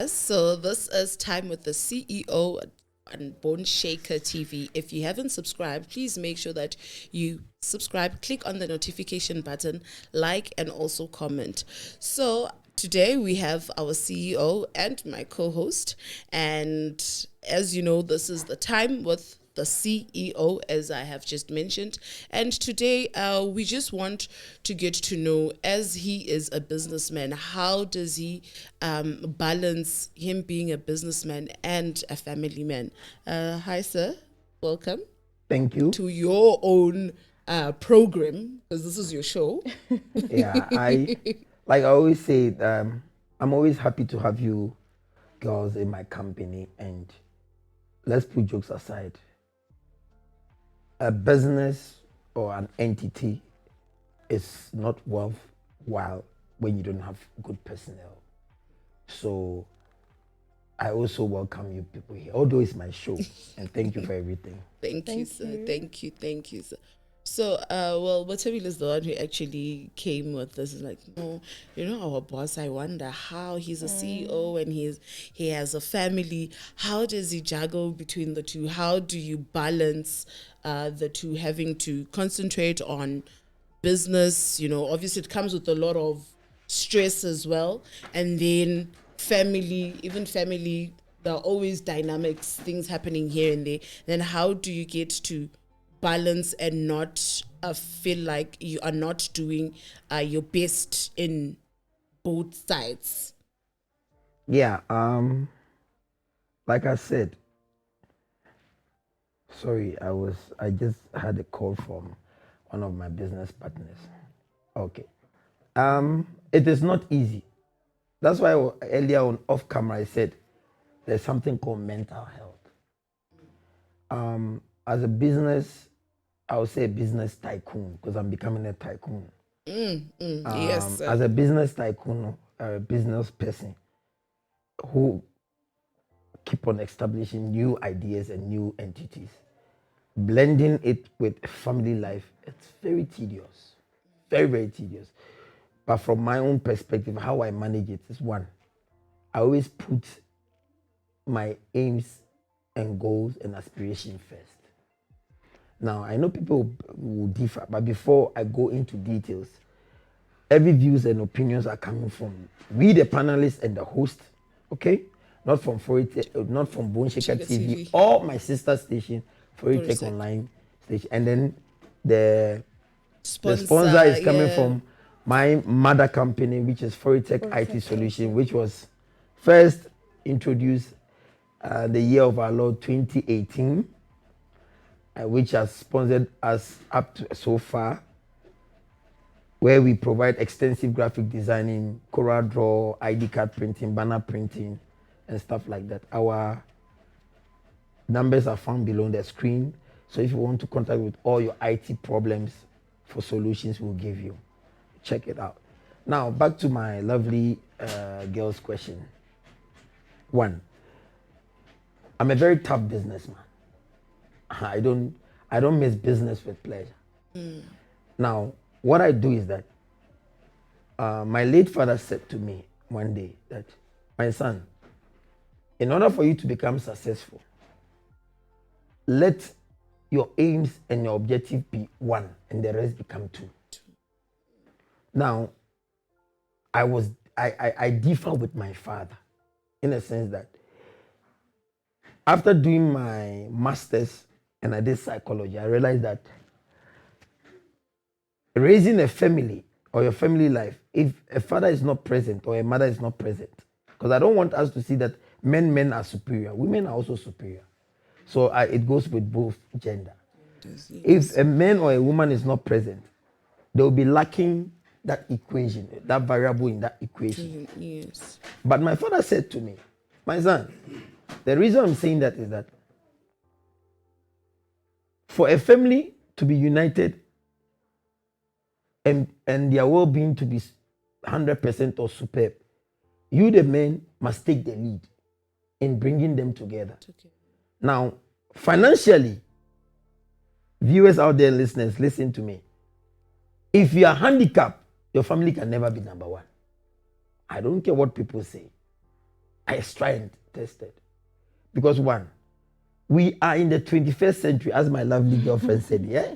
So this is Time with the CEO on Bone Shaker TV. If you haven't subscribed, please make sure that you subscribe, click on the notification button, like, and also comment. So today we have our CEO and my co-host. And as you know, this is the Time with the CEO, as I have just mentioned. And today we just want to get to know, as he is a businessman, how does he balance him being a businessman and a family man? Hi, sir. Welcome Thank you. to your own program, because this is your show. Yeah, I always say, I'm always happy to have you girls in my company. And let's put jokes aside. A business or an entity is not worthwhile when you don't have good personnel. So I also welcome you people here, although it's my show. And thank you for everything. Thank you, sir. Thank you, sir. So, well, Botaville is the one who actually came with this. Is like, no, our boss. I wonder how he's a CEO and he has a family. How does he juggle between the two? How do you balance the two, having to concentrate on business? Obviously it comes with a lot of stress as well, and then family, even family. There are always dynamics, things happening here and there. Then how do you get to balance and not feel like you are not doing your best in both sides? Yeah, like I said, sorry, I just had a call from one of my business partners. Okay. It is not easy. That's why earlier on off camera I said there's something called mental health. As a business, I would say a business tycoon because I'm becoming a tycoon. Yes, As a business tycoon, a business person who keep on establishing new ideas and new entities, blending it with family life, it's very tedious, very, very tedious. But from my own perspective, how I manage it is one, I always put my aims and goals and aspirations first. Now, I know people will differ, but before I go into details, every views and opinions are coming from we, the panelists and the host, okay? Not from not from Bone Shaker TV or my sister station, Foritech Online station. And then the sponsor is coming from my mother company, which is Foritech IT Solution, which was first introduced the year of our Lord 2018, which has sponsored us up to so far, where we provide extensive graphic designing, Corel Draw, ID card printing, banner printing, and stuff like that. Our numbers are found below the screen. So if you want to contact with all your IT problems for solutions, we'll give you. Check it out. Now, back to my lovely girl's question. One, I'm a very tough businessman. I don't miss business with pleasure. Now, what I do is that my late father said to me one day that, my son, in order for you to become successful, let your aims and your objective be one and the rest become two. Now, I differ with my father in a sense that after doing my master's and I did psychology, I realized that raising a family or your family life, if a father is not present or a mother is not present, because I don't want us to see that men are superior, women are also superior. So it goes with both gender. Yes. If a man or a woman is not present, they will be lacking that equation, that variable in that equation. Yes. But my father said to me, my son, the reason I'm saying that is that for a family to be united and their well-being to be 100% or superb, you, the men, must take the lead in bringing them together. Okay. Now, financially, viewers out there, listeners, listen to me. If you are handicapped, your family can never be number one. I don't care what people say. I tried and tested. Because one, we are in the 21st century, as my lovely girlfriend said, yeah?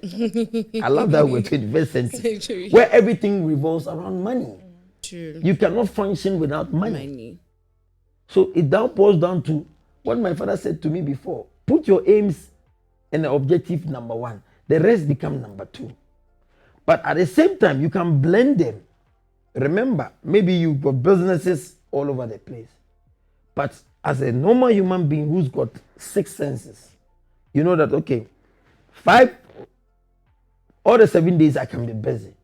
I love that word, 21st century, where everything revolves around money. True. You cannot function without money. Money. So it now boils down to what my father said to me before. Put your aims and the objective number one. The rest become number two. But at the same time, you can blend them. Remember, maybe you've got businesses all over the place. But as a normal human being who's got 6 senses, you know that, okay, 5, all the 7 days I can be busy.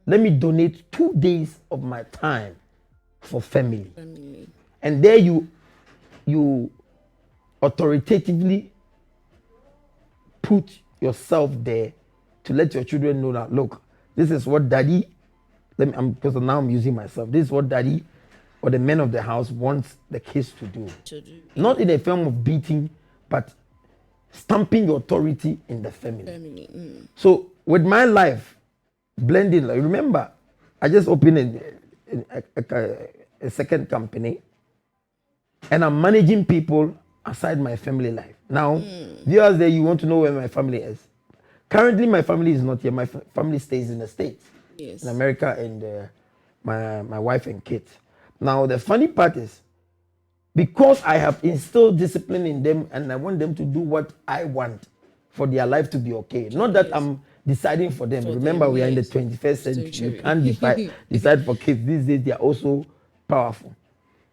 Let me donate 2 days of my time for family. And there you authoritatively put yourself there to let your children know that, look, this is what daddy, because now I'm using myself, this is what daddy or the men of the house wants the kids to do. Not in a form of beating, but stamping your authority in the family. So with my life, blending, like, remember, I just opened a second company and I'm managing people aside my family life. Now, viewers there, you want to know where my family is. Currently, my family is not here. My family stays in the States, in America, and my wife and kids. Now, the funny part is, because I have instilled discipline in them and I want them to do what I want for their life to be okay. Not that I'm deciding for them. Remember, we are in the 21st century. You can't decide for kids. These days, they are also powerful.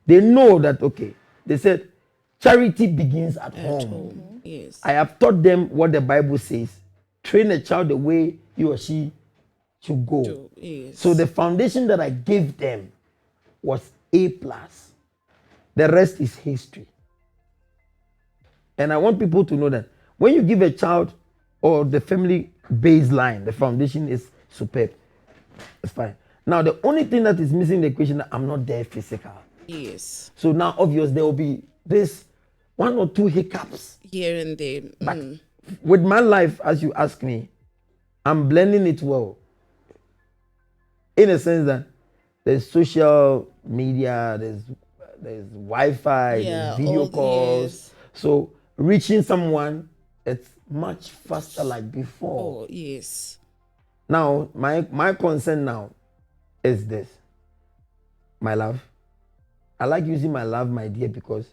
They know that, okay, they said, charity begins at home. Yes. I have taught them what the Bible says. Train a child the way he or she should go. Yes. So the foundation that I gave them was A+. The rest is history. And I want people to know that when you give a child or the family baseline, the foundation is superb. It's fine. Now, the only thing that is missing in the equation is that I'm not there physical. Yes. So now, obviously, there will be this 1 or 2 hiccups. Here and there. But with my life, as you ask me, I'm blending it well. In a sense that there's social media, there's Wi-Fi, there's video calls. Yes. So reaching someone, it's much faster like before. Oh, yes. Now, my concern now is this. My love. I like using my love, my dear, because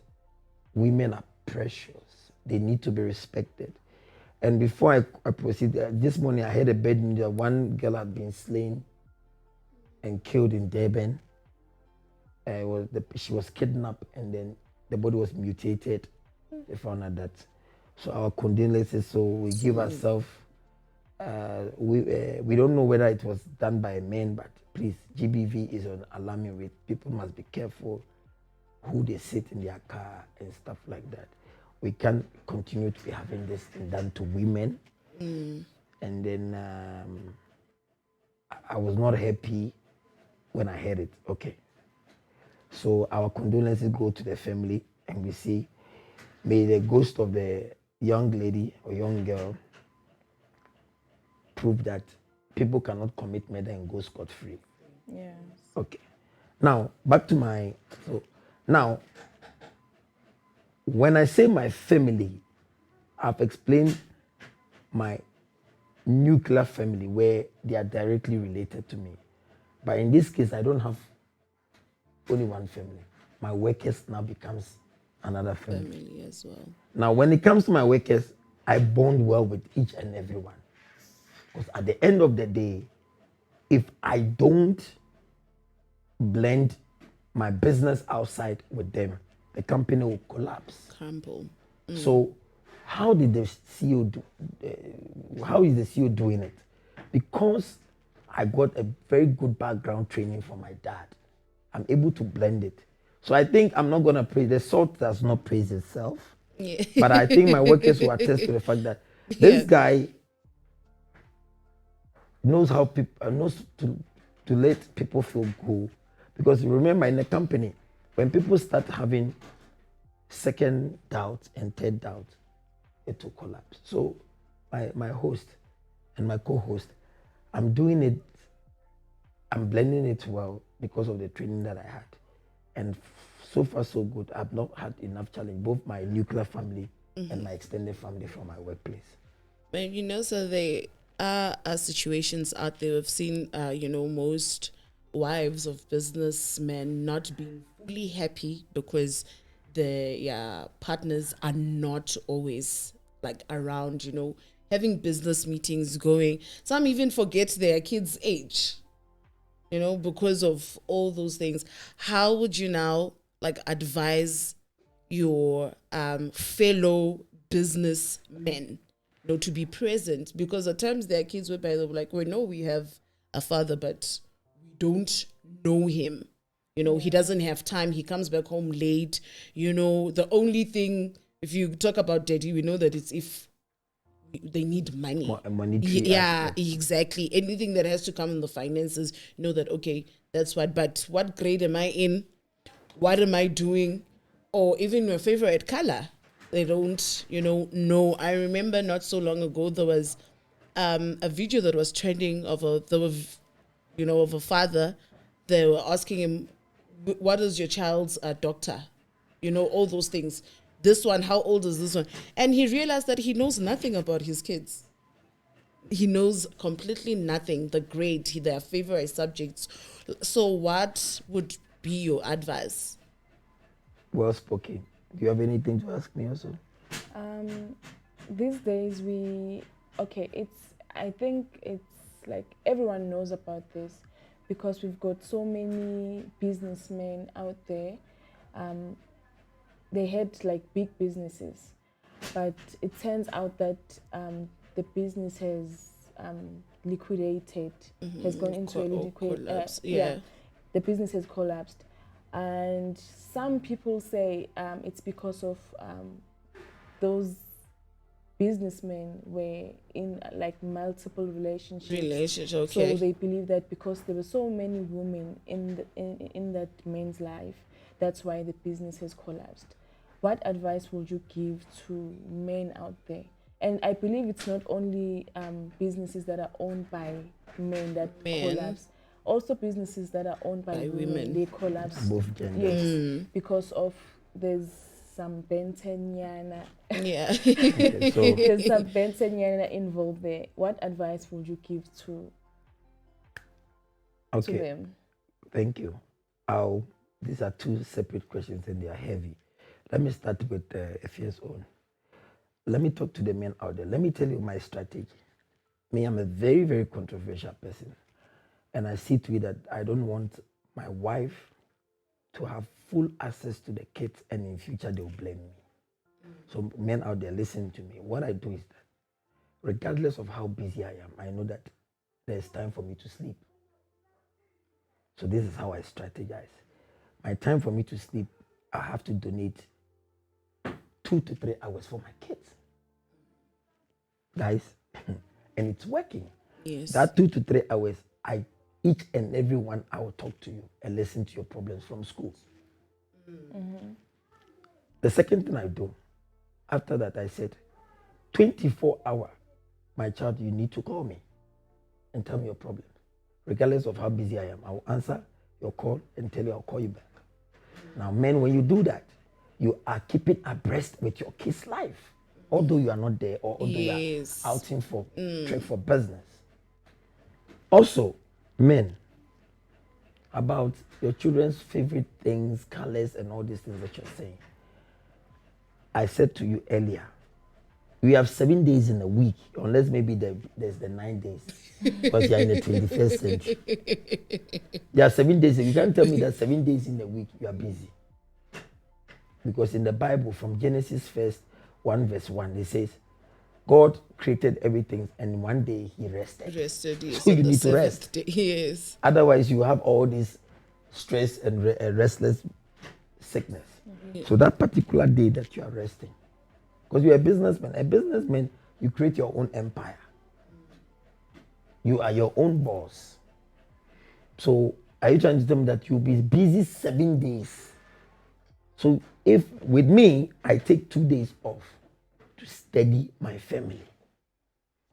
women are precious. They need to be respected. And before I proceed, this morning I heard a bad news that one girl had been slain and killed in Durban. She was kidnapped and then the body was mutated. They found out that. So our condolences. So we give ourselves. We don't know whether it was done by a man, but please, GBV is on alarming rate. People must be careful who they sit in their car and stuff like that. We can't continue to be having this thing done to women. And then I was not happy when I heard it. Okay. So our condolences go to the family, and we say, may the ghost of the young lady or young girl prove that people cannot commit murder and go scot-free. Yes. Okay. Now, back to now, when I say my family, I've explained my nuclear family where they are directly related to me. But in this case, I don't have only one family. My workers now becomes another family. Family as well. Now, when it comes to my workers, I bond well with each and every one. Because at the end of the day, if I don't blend my business outside with them, the company will collapse. Crumble. So, how did the CEO do? How is the CEO doing it? Because I got a very good background training from my dad. I'm able to blend it. So I think I'm not gonna praise the salt does not praise itself. Yeah. But I think my workers will attest to the fact that this guy knows how people knows to let people feel good. Because remember, in a company, when people start having second doubt and third doubt, it will collapse. So my host and my co-host, I'm doing it, I'm blending it well because of the training that I had. And so far so good. I've not had enough challenge, both my nuclear family and my extended family from my workplace. And so there are situations out there. We've seen, most wives of businessmen not being fully happy because their partners are not always like around, having business meetings going. Some even forget their kids' age, because of all those things. How would you now like advise your fellow businessmen, to be present? Because at times there are kids whereby they're like, we know we have a father, but we don't know him. He doesn't have time. He comes back home late. The only thing, if you talk about daddy, we know that it's if they need money. Monetary Yeah, aspect. exactly. Anything that has to come in the finances, that, okay, that's what. But what grade am I in? What am I doing? Or even your favorite color, they don't, know. I remember not so long ago there was a video that was trending of a father. They were asking him, what is your child's doctor? All those things. This one, how old is this one? And he realized that he knows nothing about his kids. He knows completely nothing, the grade, their favorite subjects. So what would be your advice? Well spoken. Do you have anything to ask me also? These days I think it's like everyone knows about this because we've got so many businessmen out there. They had like big businesses, but it turns out that the business has liquidated, has gone into a collapse. the business has collapsed. And some people say it's because of those businessmen were in like multiple relationships. Okay. So they believe that because there were so many women in that man's life, that's why the business has collapsed. What advice would you give to men out there? And I believe it's not only businesses that are owned by men that collapse. Also businesses that are owned by women, they collapse. Both genders. Yes, because of there's some Bentenyana. Yeah. Okay, so There's some Bentenyana involved there. What advice would you give to them? Thank you. These are two separate questions and they are heavy. Let me start with FA's own. Let me talk to the men out there. Let me tell you my strategy. Me, I'm a very, very controversial person. And I see to it that I don't want my wife to have full access to the kids and in future they'll blame me. So men out there, listen to me. What I do is that regardless of how busy I am, I know that there's time for me to sleep. So this is how I strategize. My time for me to sleep, I have to donate 2 to 3 hours for my kids. Guys, and it's working. Yes. That 2 to 3 hours, each and every one, I will talk to you and listen to your problems from school. Mm-hmm. The second thing I do, after that, I said, 24 hours, my child, you need to call me and tell me your problem. Regardless of how busy I am, I will answer your call and tell you I'll call you back. Now, men, when you do that, you are keeping abreast with your kid's life, although you are not there or although you are outing for trek for business. Also, men, about your children's favorite things, colors, and all these things that you're saying. I said to you earlier, we have 7 days in a week, unless maybe there's the 9 days, because you're in the 21st century. There are 7 days. You can't tell me that 7 days in a week you are busy. Because in the Bible, from Genesis 1 verse 1, it says, God created everything and one day he rested. Yes. So you need to rest. Yes. Otherwise, you have all this stress and restless sickness. Mm-hmm. So that particular day that you are resting, because you're a businessman, you create your own empire. You are your own boss. So are you trying to tell me that you'll be busy 7 days? So if with me, I take 2 days off to study my family,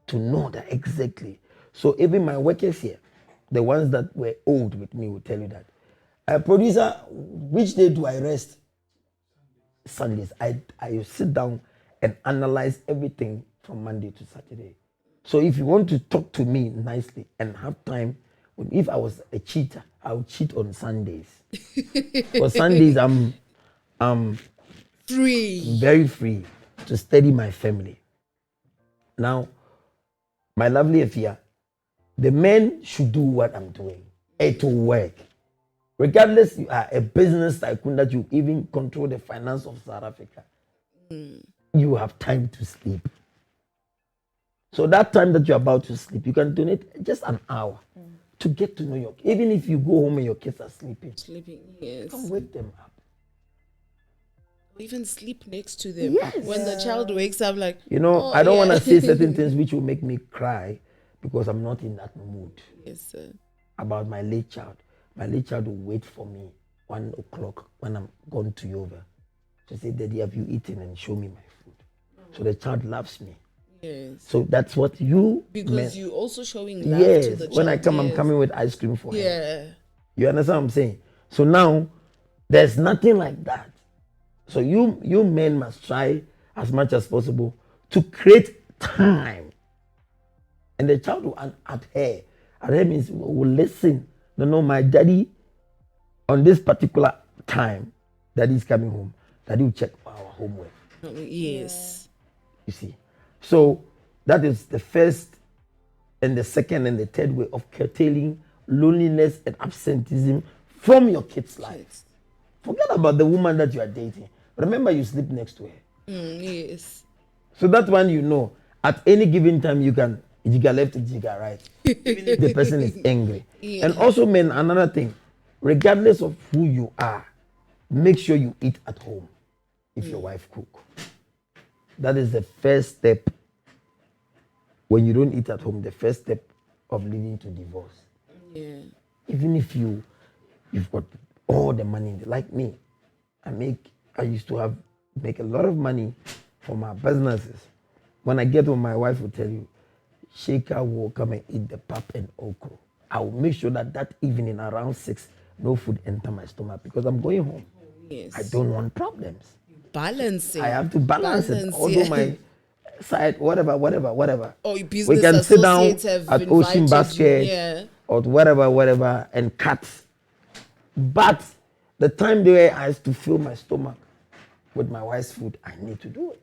to know that exactly. So even my workers here, the ones that were old with me will tell you that Producer, which day do I rest? Sundays. I sit down and analyze everything from Monday to Saturday. So if you want to talk to me nicely and have time, if I was a cheater, I would cheat on Sundays. For Sundays, I'm Free. very free to study my family. Now, my lovely Afia, the men should do what I'm doing. It will work. Regardless, you are a business tycoon that you even control the finance of South Africa. You have time to sleep. So that time that you're about to sleep, you can donate just an hour to get to know your kids. Even if you go home and your kids are sleeping, Yes. don't wake them up. Even sleep next to them. Yes. When the child wakes up, like, You know, oh, I don't yeah. want to say certain things which will make me cry because I'm not in that mood. Yes, sir. About my late child. My late child will wait for me 1 o'clock when I'm gone to Yoba. She said, Daddy, have you eaten? And show me my food. So the child loves me. Yes. So that's what you Because you also showing love yes, to the child. when I come, I'm yes. coming with ice cream for her. Yeah. You understand what I'm saying? So now, there's nothing like that. So you men must try as much as possible to create time. And the child will adhere. Adhere means will listen. No, my daddy, on this particular time, daddy's coming home. Daddy will check our homework. Yes. You see. So that is the first and the second and the third way of curtailing loneliness and absenteeism from your kids' lives. Forget about the woman that you are dating. Remember, you sleep next to her. Yes. So that one, you know, at any given time you can jigga left, jigga right. Even if the person is angry. Yeah. And also, men, another thing, regardless of who you are, make sure you eat at home if your wife cook. That is the first step. When you don't eat at home, the first step of leading to divorce. Yeah. Even if you've got all the money, like me, I used to make a lot of money for my businesses. When I get home, my wife will tell you, Sheikah will come and eat the pap and okra. I will make sure that evening around 6, no food enter my stomach because I'm going home. Yes. I don't want problems. Balancing. I have to balance it. Although yeah. my side, whatever. Or your business We can sit down associates have at Ocean invited Basket you. Yeah. or whatever, and cut. But the time there I have to fill my stomach with my wife's food, I need to do it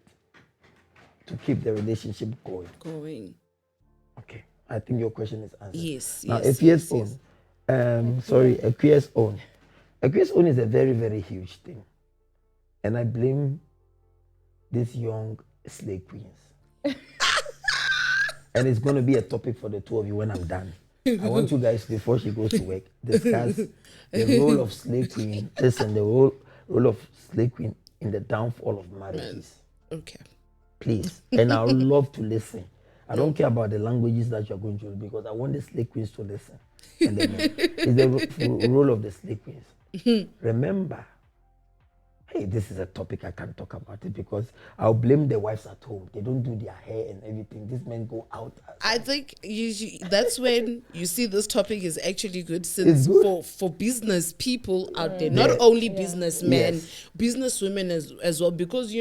to keep the relationship going. Okay, I think your question is answered. Yes. Now, yes, Equia's yes, yes. own. Equia's own. Equia's own is a very, very huge thing. And I blame these young slave queens. And it's going to be a topic for the two of you when I'm done. I want you guys, before she goes to work, discuss the role of slave queen. Listen, the role of slave queen in the downfall of marriages. Okay. Please. And I would love to listen. I don't care about the languages that you're going to use because I want the slave queens to listen. And it's the role of the slave queens. Remember, hey, this is a topic I can't talk about it because I'll blame the wives at home. They don't do their hair and everything. These men go out. I think that's when you see this topic is actually good since good. for business people out there, not only businessmen, businesswomen as well. Because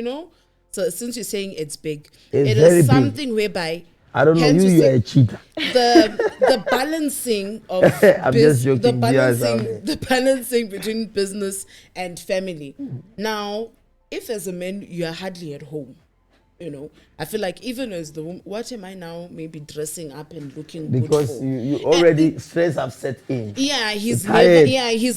so since you're saying it's big, it is something whereby I don't know, you are a cheater. The balancing of I'm just joking. the balancing between business and family. Now, if as a man you are hardly at home, I feel like even as the woman, what am I now maybe dressing up and looking because good for? you already stress have set in. Yeah, he's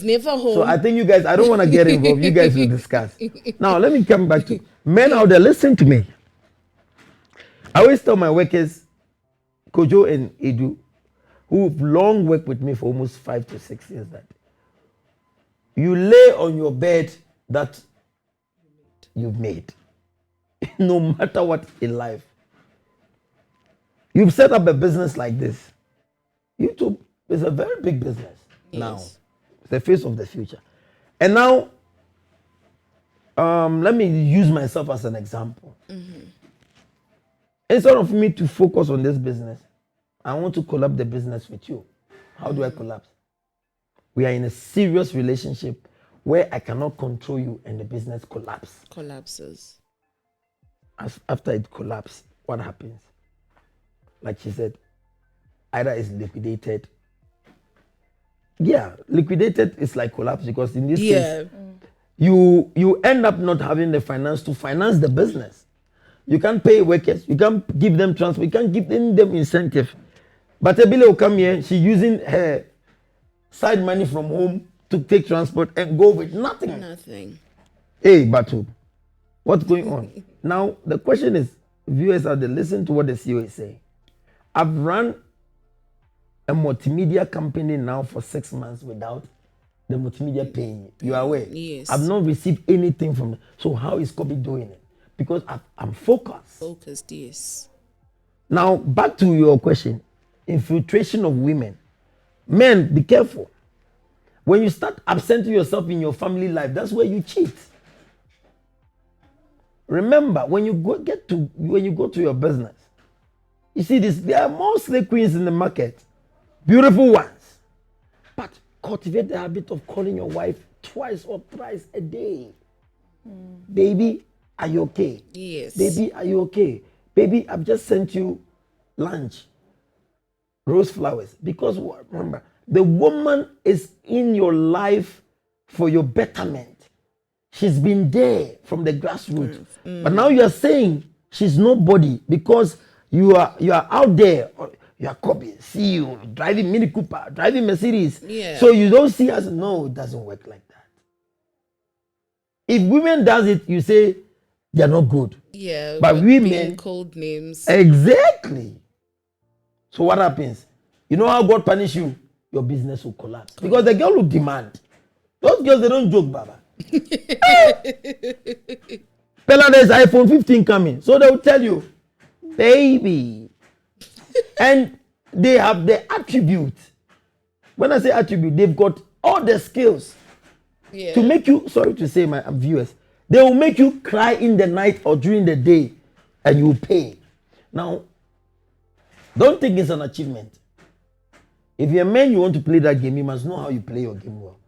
never home. So I think you guys, I don't want to get involved. You guys will discuss. Now let me come back to men out there. Listen to me. I always tell my workers, Kojo and Edu, who've long worked with me for almost 5 to 6 years, that you lay on your bed that you've made. No matter what in life. You've set up a business like this. YouTube is a very big business now. It's the face of the future. And now, let me use myself as an example. Instead of me to focus on this business, I want to collapse the business with you. How do I collapse? we are in a serious relationship where I cannot control you and the business collapses. After it collapses, what happens? Like she said, either it's liquidated. Yeah, liquidated is like collapse, because in this case, you end up not having the finance to finance the business. You can't pay workers, you can't give them transport, you can't give them incentive. But Ebile will come here, she's using her side money from home to take transport and go with nothing. Nothing. Hey, Batu, what's going on? Now, the question is, viewers out there, listen to what the CEO is saying. I've run a multimedia company now for 6 months without the multimedia paying. You are aware? Yes. I've not received anything from them. So how is Kobe doing it? Because I'm focused. Focused, yes. Now, back to your question. Infiltration of women. Men, be careful. When you start absenting yourself in your family life, that's where you cheat. Remember, when you go to your business, you see this, there are more slave queens in the market, beautiful ones. But cultivate the habit of calling your wife twice or thrice a day. Baby, are you okay? Yes. Baby, are you okay? Baby, I've just sent you lunch. Rose flowers. Because remember, the woman is in your life for your betterment. She's been there from the grassroots. But now you are saying she's nobody because you are out there. You are copying, CEO, driving Mini Cooper, driving Mercedes. Yeah. So you don't see us. No, it doesn't work like that. If women does it, you say they're not good. Yeah. But women, cold names. Exactly. So what happens? You know how God punish you? Your business will collapse. Because the girl will demand. Those girls, they don't joke, Baba. Pella, there's iPhone 15 coming. So they will tell you, baby. And they have the attribute. When I say attribute, they've got all the skills to make you, sorry to say, my viewers, they will make you cry in the night or during the day and you will pay. Now, don't think it's an achievement. If you're a man, you want to play that game, you must know how you play your game well.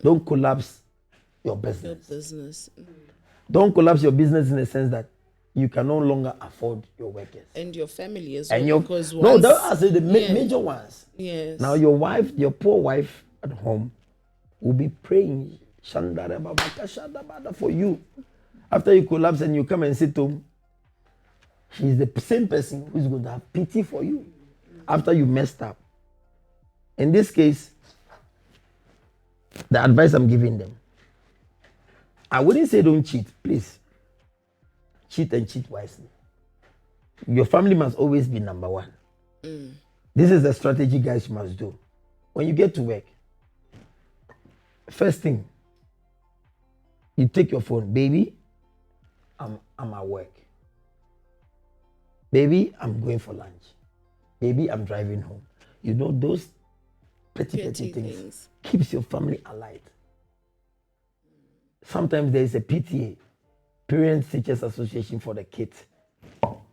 Don't collapse your business. Don't collapse your business in the sense that you can no longer afford your workers. And your family as and well. Because no, those are the major ones. Yes. Now your wife, your poor wife at home will be praying for you. After you collapse and you come and sit home, she's the same person who's going to have pity for you after you messed up. In this case, the advice I'm giving them, I wouldn't say don't cheat, please. Cheat and cheat wisely. Your family must always be number one. This is the strategy guys must do. When you get to work, first thing, you take your phone, baby, I'm at work. Baby, I'm going for lunch. Baby, I'm driving home. You know, those petty things keeps your family alive. Sometimes there is a PTA, Parents Teachers Association for the kids.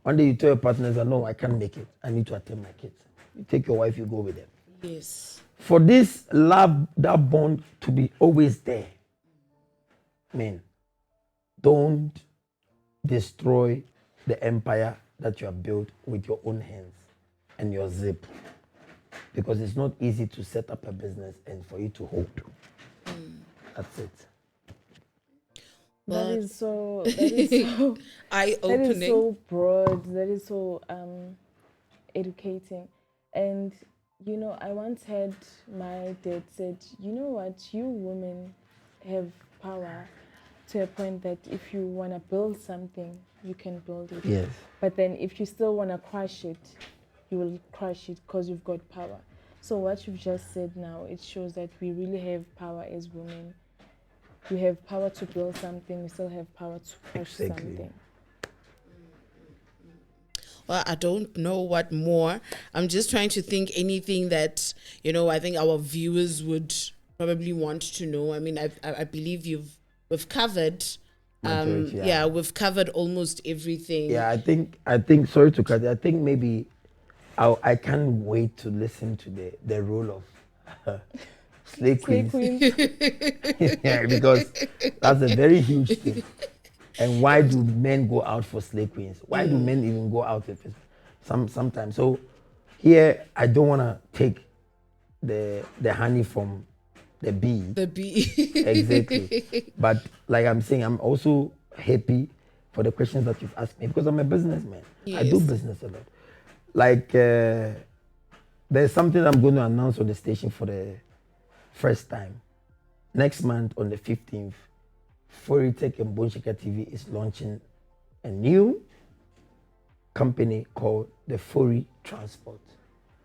One day you tell your partners, no, I can't make it. I need to attend my kids. You take your wife, you go with them. Yes. For this love, that bond to be always there. Men, don't destroy the empire that you have built with your own hands and your zip. Because it's not easy to set up a business and for you to hold. That's it. That is so eye-opening. That is so broad. That is so educating. And you know, I once heard my dad said, you know what, you women have power to a point that if you want to build something, you can build it. Yes. But then if you still want to crush it, you will crush it because you've got power. So what you've just said now, it shows that we really have power as women. We have power to build something, we still have power to crush something. Well, I don't know what more. I'm just trying to think anything that, you know, I think our viewers would probably want to know. I mean, I believe we've covered we've covered almost everything. Yeah, I think sorry to cut you, I think maybe I can't wait to listen to the role of slay Slay queens. queens. Yeah, because that's a very huge thing. And why do men go out for slay queens? Why do men even go out if it's sometimes? So here I don't want to take the honey from the bee. The bee. Exactly. But like I'm saying, I'm also happy for the questions that you've asked me because I'm a businessman. I do Yes. business a lot. Like there's something I'm going to announce on the station for the first time. Next month on the 15th, Foritech and Bonshika TV is launching a new company called the Fori Transport,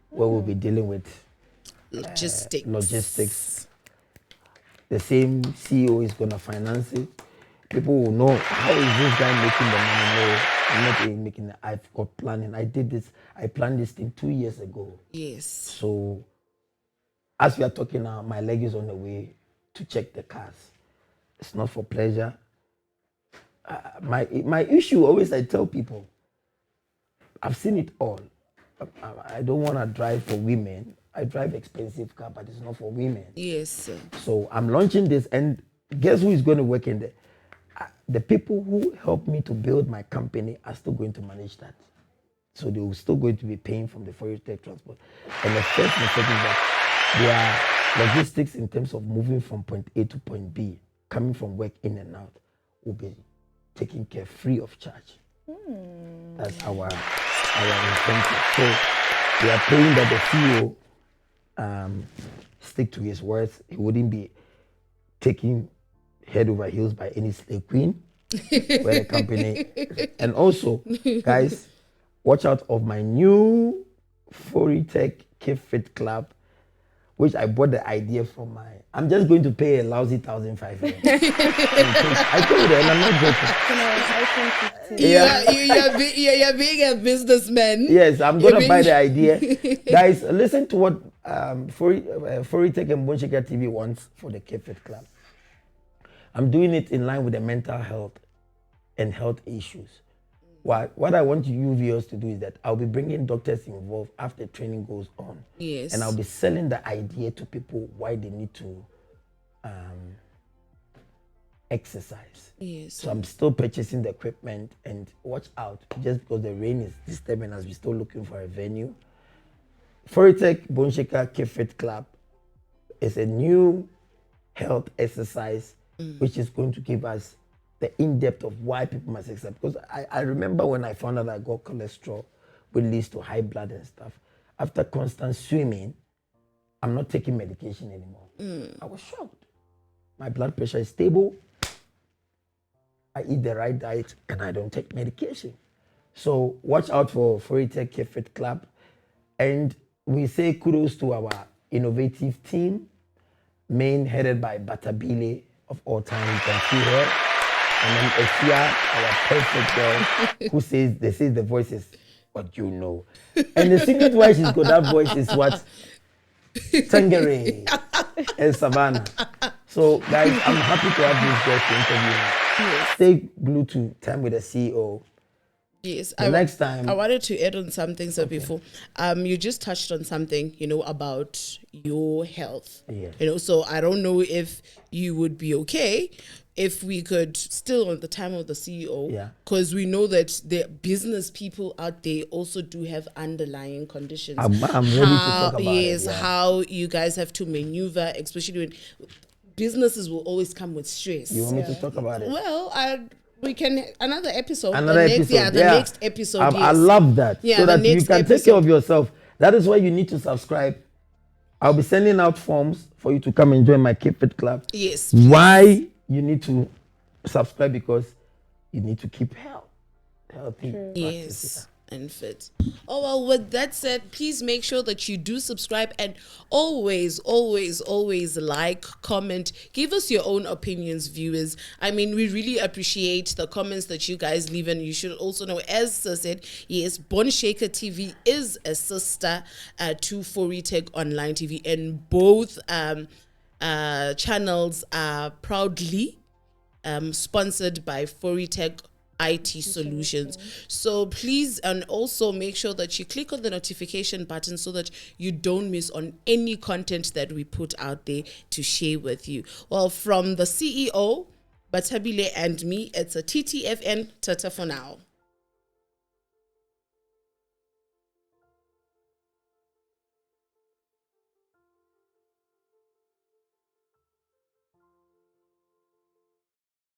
where we'll be dealing with logistics. The same CEO is going to finance it. People will know, how is this guy making the money? No, I'm not even making it. I've got planning. I planned this thing 2 years ago. Yes. So as we are talking now, my leg is on the way to check the cars. It's not for pleasure. My issue always, I tell people, I've seen it all. I don't want to drive for women. I drive expensive car, but it's not for women. Yes, sir. So I'm launching this, and guess who is going to work in there? The people who helped me to build my company are still going to manage that. So they will still going to be paying from the Foritech Transport. And the first mistake is that their logistics in terms of moving from point A to point B, coming from work in and out, will be taken care free of charge. That's our incentive. So we are praying that the CEO stick to his words. He wouldn't be taking head over heels by any slave queen where the company. And also, guys, watch out of my new Foritech Keep Fit Club, which I bought the idea from my. I'm just going to pay a lousy 1,500. I told you, and I'm not joking. You're being a businessman. Yes, I'm gonna buy the idea. Guys, listen to what Foritech and Bonshika TV wants for the Keep Fit Club. I'm doing it in line with the mental health and health issues. What I want you viewers to do is that I'll be bringing doctors involved after training goes on. Yes. And I'll be selling the idea to people why they need to exercise. Yes. So I'm still purchasing the equipment, and watch out, just because the rain is disturbing us, we're still looking for a venue. Foritech Bonshika Keep Fit Club is a new health exercise which is going to give us the in-depth of why people must exercise. Because I remember when I found out I got cholesterol, which leads to high blood and stuff. After constant swimming, I'm not taking medication anymore. I was shocked. My blood pressure is stable. I eat the right diet and I don't take medication. So watch out for Foritech Keep Fit Club. And we say kudos to our innovative team, headed by Batabile of all time. You can see her. And then Esia, our perfect girl, who says, they say the voice is what you know. And the secret why she's got that voice is what? Tangere and Savannah. So guys, I'm happy to have these girls to interview me. Yes. Stay glued to Time with the CEO. Yes. Next time. I wanted to add on something. So before, you just touched on something, about your health. Yes. So I don't know if you would be okay if we could still on the time of the CEO, because we know that the business people out there also do have underlying conditions. I'm ready to talk about it. Yes, how you guys have to maneuver, especially when businesses will always come with stress. You want me to talk about it? Well, we can another episode. Episode. Next episode. I love that. Yeah, so that you can take care of yourself. That is why you need to subscribe. I'll be sending out forms for you to come and join my Keep Fit Club. Yes. Why you need to subscribe? Because you need to keep healthy. Yes. And fit. Oh, well, with that said, please make sure that you do subscribe and always, always, always like, comment, give us your own opinions, viewers. I mean, we really appreciate the comments that you guys leave, and you should also know, as Sir said, yes, Bonshika TV is a sister to Foritech Online TV, and both channels are proudly sponsored by Foritech IT solutions. So please, and also make sure that you click on the notification button so that you don't miss on any content that we put out there to share with you. Well, from the CEO, Bathabile, and me, it's a TTFN. Tata for now.